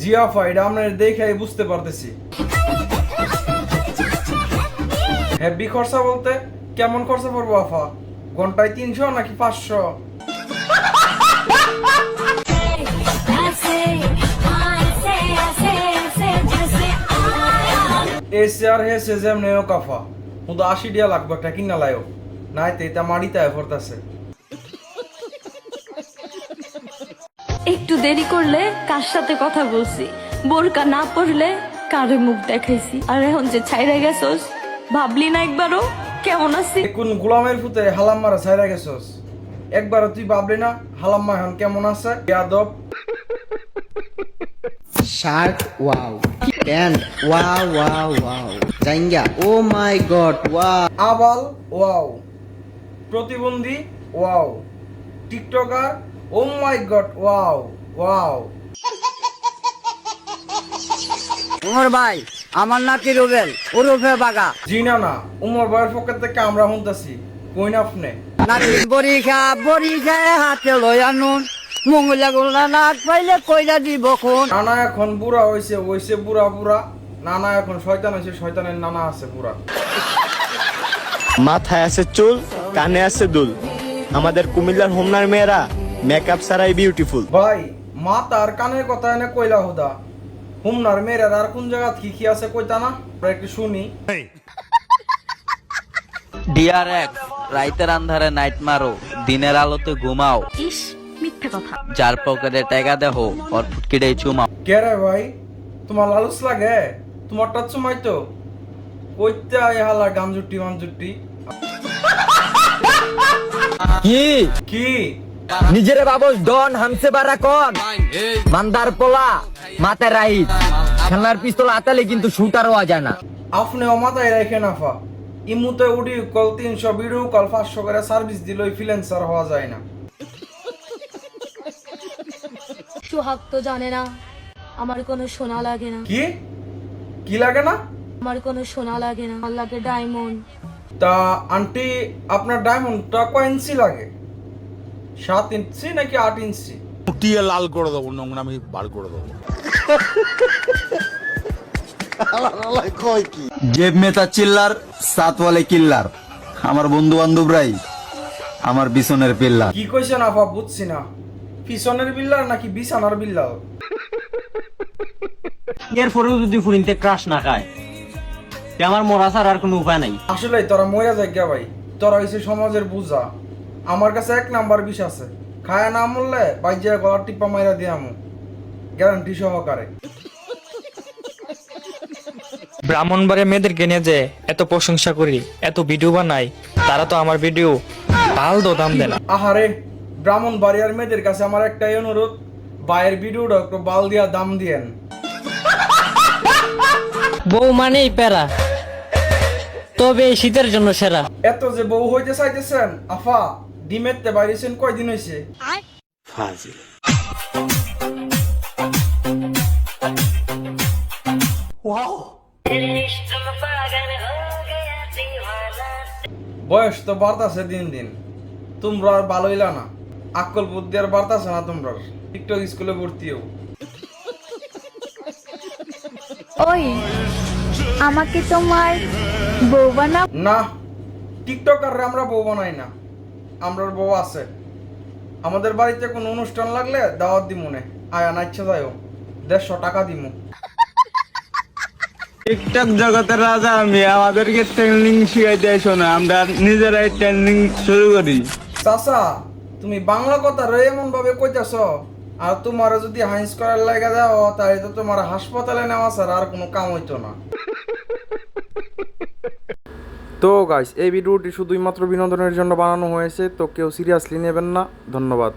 জি আফা, এটা আমরা দেখে বুঝতে পারতেছি। হেভি খরচা বলতে কেমন খরচা পড়বো আফা? ঘন্টায় 300 নাকি 500? এসে আর হেসে যেমন কাফা কিন্তু 80 টাকা লাগবে একটা কিনা লাইও নাইতে এটা মাড়িতে পড়তেছে। একটু দেরি করলে কার সাথে কথা বলছি, বোরকা না পড়লে কারে মুখ দেখাইছি, আর এখন যে ছাইরা গেছস ভাবলি না একবারও কেমন আছি? কোন গোলামের ফুতে হালাম্মারা ছাইরা গেছস, একবারও তুই ভাবলি না হালাম্মা এখন কেমন আছে? Yadav. Shirt wow, pant wow wow wow, জাঙ্গা ও মাই গড ওয়াও, আবাল ওয়াও, প্রতিবন্ধী wow, tiktoker oh my God wow wow. Umar ভাই আমার নাতি রুবেল ওরফে বাগা। জি না না, উমর ভাইয়ের পকেট থেকে আমরা শুনতেছি, কই না আপনি? নাতি বরিখা হাতে লই আনুন, মঙ্গলা গোলা নাক পাইলে কইলা দিব কোন। নানা এখন বুড়া হইছে বুড়া বুড়া, নানা এখন শয়তান হইছে শয়তানের নানা আছে বুড়া। মাথায় আছে চুল, কানে আছে দুল, আমাদের কুমিল্লার হোমনার মেয়েরা মেকআপ ছাড়াই বিউটিফুল। ভাই মা তার কানের কথা এনে কইলা হুদা, হুমনার মেয়েরা আর কোন জায়গা কি কি আছে কইতা না, আমরা একটু শুনি। DRX রাইতের আন্ধারে নাইট মারো, দিনের আলোতে ঘুমাও, ইস মিথ্যে কথা। যার পকেটে টাকা দেহো ওর ফুটকিটাই চুমাও। কে রে ভাই, তোমার লালুস লাগে? তোমারটা চুমাই তো কইতে আই হালা গামজুটি মামজুটি। কি কি নিজের বাবুস ডন হামসে বারা কোন মান্দার পোলা মাতে রাইট খেলার পিস্তল আতালে কিন্তু শুটার হওয়া যায় না। আপনি মাথায় রেখে নাফা, ইমুতে উডি কল 300, ভিডিও কল 500 করে সার্ভিস দিলই ফ্রিল্যান্সার হওয়া যায় না। সোহাগ তো জানে না আমার কোনো সোনা লাগে না, কি কি লাগে না? আমার কোনো সোনা লাগে না, আমার লাগে ডায়মন্ড। তা আন্টি আপনার ডায়মন্ডটা কয় ইঞ্চি লাগে? 7 ইঞ্চি নাকি 8 ইঞ্চি? উঠিয়ে লাল করে দেবো, নোংরামি বার করে দেবো। জেব মেতা চিল্লার সাত ওয়ালে কিল্লার, আমার বন্ধু বান্ধবরাই আমার বিছনের পিল্লার। কি কইছেন আপা বুঝছি না, পিছনের বিল্লার নাকি বিছানার বিল্লার? এরপরেও যদি ফুরিনতে ক্রাশ না খায় তে আমার মরা ছাড়া আর কোনো উপায় নাই। আসলে তোরা মরে যায় গা ভাই, তোরা হইছে সমাজের বুঝা। আমার কাছে 1 নাম্বার বিষ আছে, খায় না মরলে বাইজে গলার টিপা মাইরা দিয়ামু গ্যারান্টি সহকারে। ব্রাহ্মণবাড়িয়া মেয়েদেরকে নিয়ে যে এত প্রশংসা করি, এত ভিডিও বানাই, তারা তো আমার ভিডিও পাল দো দাম দেয় না। আহারে, ব্রাহ্মণবাড়িয়ার মেয়েদের কাছে আমার একটাই অনুরোধ, ভাইয়ের ভিডিওটা একটু বাল দিয়া দাম দিয়েন। বউ মানেই প্যারা, তবে এই শীতের জন্য সেরা। এত যে বউ হইতে চাইতেছেন আফা, ডিমেরতে বাইরেছেন কয়দিন হইছে? বয়স তো বাড়তাছে দিন দিন, তোমরা আর ভালো হইলা না, আকল বুদ্ধি আর বাড়তাছে না তোমরা, টিকটক স্কুলে ভর্তি হও। ওই আমাকে তোমার বউ বানাও না, টিকটকাররা আমরা বউ বানাই না, আমরার বউ আছে। আমাদের বাড়িতে কোনো অনুষ্ঠান লাগলে দাওয়াত দিমু নে, আয়া না ইচ্ছা যাইও, 150 টাকা দিমু। টিকটক জগতের রাজা আমি, আমাদেরকে ট্রেনিং শিখাইতে এসো না, আমরা নিজেরাই ট্রেনিং শুরু করি। চাচা, তুমি বাংলা কথা রয়ে এমন ভাবে কইতাছ, আর তোমার যদি হাইন্স করার লাগা যাও তাহলে তো তোমার হাসপাতালে নেওয়া ছাড়া আর কোনো কাম হইতো না। তো গাইস, এই ভিডিওটি শুধুই মাত্র বিনোদনের জন্য বানানো হয়েছে, তো কেউ সিরিয়াসলি নেবেন না। ধন্যবাদ।